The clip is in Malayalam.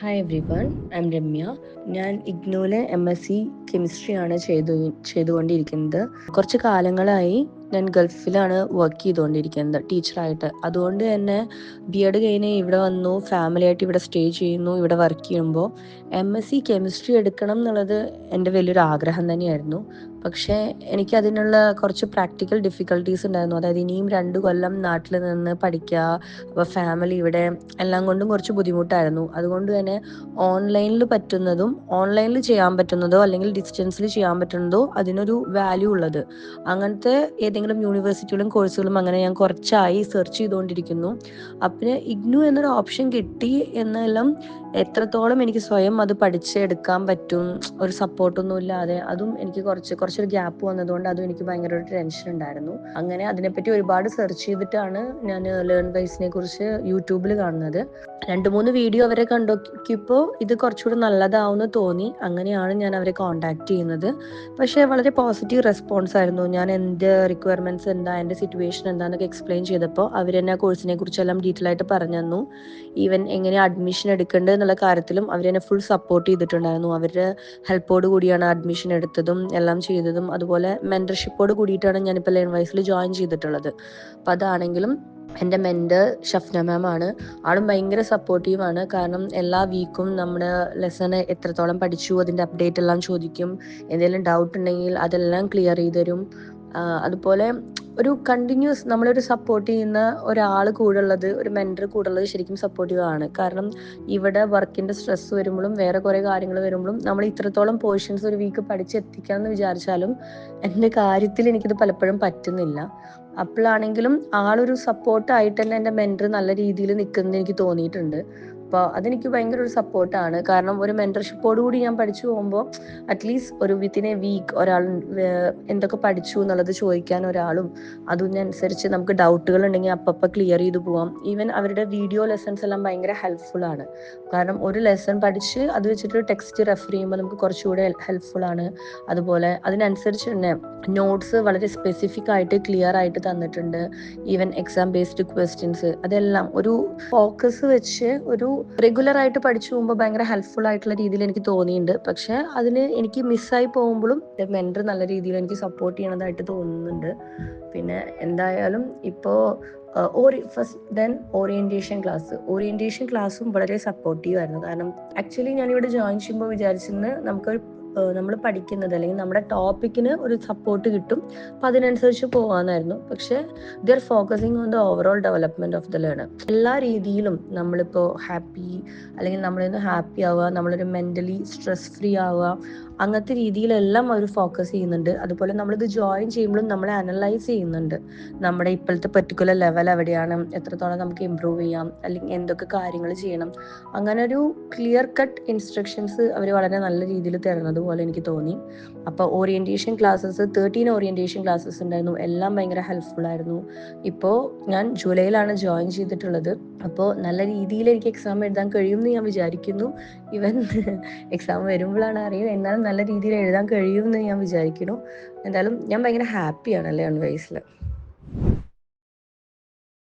Hi every one, I M Ramya. ഞാൻ ഇഗ്നോയിലെ MSc കെമിസ്ട്രിയാണ് ചെയ്തുകൊണ്ടിരിക്കുന്നത്. കുറച്ച് കാലങ്ങളായി ഞാൻ ഗൾഫിലാണ് വർക്ക് ചെയ്തുകൊണ്ടിരിക്കുന്നത് ടീച്ചറായിട്ട്. അതുകൊണ്ട് തന്നെ BEd കഴിഞ്ഞ് ഇവിടെ വന്നു, ഫാമിലിയായിട്ട് ഇവിടെ സ്റ്റേ ചെയ്യുന്നു. ഇവിടെ വർക്ക് ചെയ്യുമ്പോൾ MSc കെമിസ്ട്രി എടുക്കണം എന്നുള്ളത് എൻ്റെ വലിയൊരു ആഗ്രഹം തന്നെയായിരുന്നു. പക്ഷേ എനിക്കതിനുള്ള കുറച്ച് പ്രാക്ടിക്കൽ ഡിഫിക്കൽട്ടീസ് ഉണ്ടായിരുന്നു. അതായത് ഇനിയും 2 കൊല്ലം നാട്ടിൽ നിന്ന് പഠിക്കുക, അപ്പോൾ ഫാമിലി ഇവിടെ, എല്ലാം കൊണ്ടും കുറച്ച് ബുദ്ധിമുട്ടായിരുന്നു. അതുകൊണ്ട് തന്നെ ഓൺലൈനിൽ ചെയ്യാൻ പറ്റുന്നതോ അല്ലെങ്കിൽ ഡിസ്റ്റൻസിൽ ചെയ്യാൻ പറ്റുന്നതോ അതിനൊരു വാല്യൂ ഉള്ളത് അങ്ങനത്തെ ഏതെങ്കിലും യൂണിവേഴ്സിറ്റികളും കോഴ്സുകളും അങ്ങനെ ഞാൻ കുറച്ചായി സെർച്ച് ചെയ്തുകൊണ്ടിരിക്കുന്നു. അപ്പം ഇഗ്നു എന്നൊരു ഓപ്ഷൻ കിട്ടി എന്നെല്ലാം എത്രത്തോളം എനിക്ക് സ്വയം അത് പഠിച്ചെടുക്കാൻ പറ്റും, ഒരു സപ്പോർട്ടൊന്നും ഇല്ലാതെ, അതും എനിക്ക് കുറച്ചൊരു ഗ്യാപ്പ് വന്നതുകൊണ്ട് അതും എനിക്ക് ഭയങ്കര ഒരു ടെൻഷൻ ഉണ്ടായിരുന്നു. അങ്ങനെ അതിനെപ്പറ്റി ഒരുപാട് സെർച്ച് ചെയ്തിട്ടാണ് ഞാൻ ലേൺ വൈസിനെ കുറിച്ച് യൂട്യൂബിൽ കാണുന്നത്. 2-3 വീഡിയോ അവരെ കണ്ടോക്കിയപ്പോൾ ഇത് കുറച്ചുകൂടി നല്ലതാവുമെന്ന് തോന്നി. അങ്ങനെയാണ് ഞാൻ അവരെ കോൺടാക്ട് ചെയ്യുന്നത്. പക്ഷേ വളരെ പോസിറ്റീവ് റെസ്പോൺസ് ആയിരുന്നു. ഞാൻ എൻ്റെ റിക്വയർമെൻറ്റ്സ് എന്താ, എൻ്റെ സിറ്റുവേഷൻ എന്താണെന്നൊക്കെ എക്സ്പ്ലെയിൻ ചെയ്തപ്പോൾ അവരെന്നെ ആ കോഴ്സിനെ കുറിച്ചെല്ലാം ഡീറ്റെയിൽ ആയിട്ട് പറഞ്ഞു തന്നു. ഈവൻ എങ്ങനെ അഡ്മിഷൻ എടുക്കേണ്ടത് എന്നുള്ള കാര്യത്തിലും അവരെന്നെ ഫുൾ സപ്പോർട്ട് ചെയ്തിട്ടുണ്ടായിരുന്നു. അവരുടെ ഹെൽപ്പോട് കൂടിയാണ് അഡ്മിഷൻ എടുത്തതും എല്ലാം ചെയ്തതും. അതുപോലെ മെൻറ്റർഷിപ്പോട് കൂടിയിട്ടാണ് ഞാനിപ്പോൾ ലേൺ വൈസിൽ ജോയിൻ ചെയ്തിട്ടുള്ളത്. അപ്പം അതാണെങ്കിലും എൻ്റെ മെൻറ്റർ ഷഫ്ന മാം ആണ്. ആളും ഭയങ്കര സപ്പോർട്ടീവാണ്. കാരണം എല്ലാ വീക്കും നമ്മുടെ ലെസൺ എത്രത്തോളം പഠിച്ചു അതിൻ്റെ അപ്ഡേറ്റ് എല്ലാം ചോദിക്കും. എന്തെങ്കിലും ഡൗട്ട് ഉണ്ടെങ്കിൽ അതെല്ലാം ക്ലിയർ ചെയ്ത് തരും. അതുപോലെ ഒരു കണ്ടിന്യൂസ് നമ്മളൊരു സപ്പോർട്ട് ചെയ്യുന്ന ഒരാൾ കൂടെ ഉള്ളത്, ഒരു മെൻറ്റർ കൂടെ ഉള്ളത് ശരിക്കും സപ്പോർട്ടീവ് ആണ്. കാരണം ഇവിടെ വർക്കിൻ്റെ സ്ട്രെസ് വരുമ്പോഴും വേറെ കുറേ കാര്യങ്ങൾ വരുമ്പോഴും നമ്മൾ ഇത്രത്തോളം പോർഷൻസ് ഒരു വീക്ക് പഠിച്ചെത്തിക്കാമെന്ന് വിചാരിച്ചാലും എൻ്റെ കാര്യത്തിൽ എനിക്കിത് പലപ്പോഴും പറ്റുന്നില്ല. അപ്പോഴാണെങ്കിലും ആളൊരു സപ്പോർട്ടായിട്ട് തന്നെ എൻ്റെ മെൻറ്റർ നല്ല രീതിയിൽ നിൽക്കുന്നത് എനിക്ക് തോന്നിയിട്ടുണ്ട്. അപ്പോൾ അതെനിക്ക് ഭയങ്കര ഒരു സപ്പോർട്ടാണ്. കാരണം ഒരു മെൻറ്റർഷിപ്പോടുകൂടി ഞാൻ പഠിച്ചു പോകുമ്പോൾ അറ്റ്ലീസ്റ്റ് ഒരു വിത്തിൻ എ വീക്ക് ഒരാൾ എന്തൊക്കെ പഠിച്ചു എന്നുള്ളത് ചോദിക്കാൻ ഒരാളും, അതിനനുസരിച്ച് നമുക്ക് ഡൗട്ടുകൾ ഉണ്ടെങ്കിൽ അപ്പം ക്ലിയർ ചെയ്ത് പോവാം. ഈവൻ അവരുടെ വീഡിയോ ലെസൺസ് എല്ലാം ഭയങ്കര ഹെൽപ്ഫുള്ളാണ്. കാരണം ഒരു ലെസൺ പഠിച്ച് അത് വെച്ചിട്ട് ടെക്സ്റ്റ് റെഫർ ചെയ്യുമ്പോൾ നമുക്ക് കുറച്ചുകൂടെ ഹെൽപ്ഫുള്ളാണ്. അതുപോലെ അതിനനുസരിച്ച് തന്നെ നോട്ട്സ് വളരെ സ്പെസിഫിക് ആയിട്ട് ക്ലിയർ ആയിട്ട് തന്നിട്ടുണ്ട്. ഈവൻ എക്സാം ബേസ്ഡ് ക്വസ്റ്റ്യൻസ് അതെല്ലാം ഒരു ഫോക്കസ് വെച്ച് ഒരു റെഗുലർ ആയിട്ട് പഠിച്ചു പോകുമ്പോൾ ഭയങ്കര ഹെൽപ്ഫുൾ ആയിട്ടുള്ള രീതിയിൽ എനിക്ക് തോന്നിയിട്ടുണ്ട്. പക്ഷെ അതിന് എനിക്ക് മിസ്സായി പോകുമ്പോഴും മെൻറ്റർ നല്ല രീതിയിൽ എനിക്ക് സപ്പോർട്ട് ചെയ്യണതായിട്ട് തോന്നുന്നുണ്ട്. പിന്നെ എന്തായാലും ഇപ്പോൾ ഓറിയന്റേഷൻ ക്ലാസ്സും വളരെ സപ്പോർട്ടീവ് ആയിരുന്നു. കാരണം ആക്ച്വലി ഞാനിവിടെ ജോയിൻ ചെയ്യുമ്പോൾ വിചാരിച്ചിരുന്നു നമുക്കൊരു നമ്മൾ പഠിക്കുന്നത് അല്ലെങ്കിൽ നമ്മുടെ ടോപ്പിക്കിന് ഒരു സപ്പോർട്ട് കിട്ടും, അപ്പം അതിനനുസരിച്ച് പോകാമെന്നായിരുന്നു. പക്ഷേ the R focusing on the overall development of the learner. എല്ലാ രീതിയിലും നമ്മളിപ്പോൾ ഹാപ്പി അല്ലെങ്കിൽ നമ്മളിന്ന് ഹാപ്പി ആവുക, നമ്മളൊരു മെൻ്റലി സ്ട്രെസ് ഫ്രീ ആവുക, അങ്ങനത്തെ രീതിയിലെല്ലാം അവർ ഫോക്കസ് ചെയ്യുന്നുണ്ട്. അതുപോലെ നമ്മളിത് ജോയിൻ ചെയ്യുമ്പോഴും നമ്മളെ അനലൈസ് ചെയ്യുന്നുണ്ട്. നമ്മുടെ ഇപ്പോഴത്തെ പെർട്ടിക്കുലർ ലെവൽ എവിടെയാണ്, എത്രത്തോളം നമുക്ക് ഇമ്പ്രൂവ് ചെയ്യാം, അല്ലെങ്കിൽ എന്തൊക്കെ കാര്യങ്ങൾ ചെയ്യണം, അങ്ങനെ ഒരു ക്ലിയർ കട്ട് ഇൻസ്ട്രക്ഷൻസ് അവർ വളരെ നല്ല രീതിയിൽ തരുന്നത് പോലെ എനിക്ക് തോന്നി. അപ്പോൾ ഓറിയന്റേഷൻ ക്ലാസ്സസ് 13 ഓറിയന്റേഷൻ ക്ലാസ്സസ് ഉണ്ടായിരുന്നു. എല്ലാം ഭയങ്കര ഹെൽപ്ഫുൾ ആയിരുന്നു. ഇപ്പോൾ ഞാൻ ജൂലൈയിലാണ് ജോയിൻ ചെയ്തിട്ടുള്ളത്. അപ്പോൾ നല്ല രീതിയിൽ എനിക്ക് എക്സാം എഴുതാൻ കഴിയുമെന്ന് ഞാൻ വിചാരിക്കുന്നു. ഈവൻ എക്സാം വരുമ്പോഴാണ് അറിയുന്നത്, എന്നാലും നല്ല രീതിയിൽ എഴുതാൻ കഴിയുമെന്ന് ഞാൻ വിചാരിക്കുന്നു. എന്തായാലും ഞാൻ ഭയങ്കര ഹാപ്പിയാണ് ലേൺ വൈസിൽ.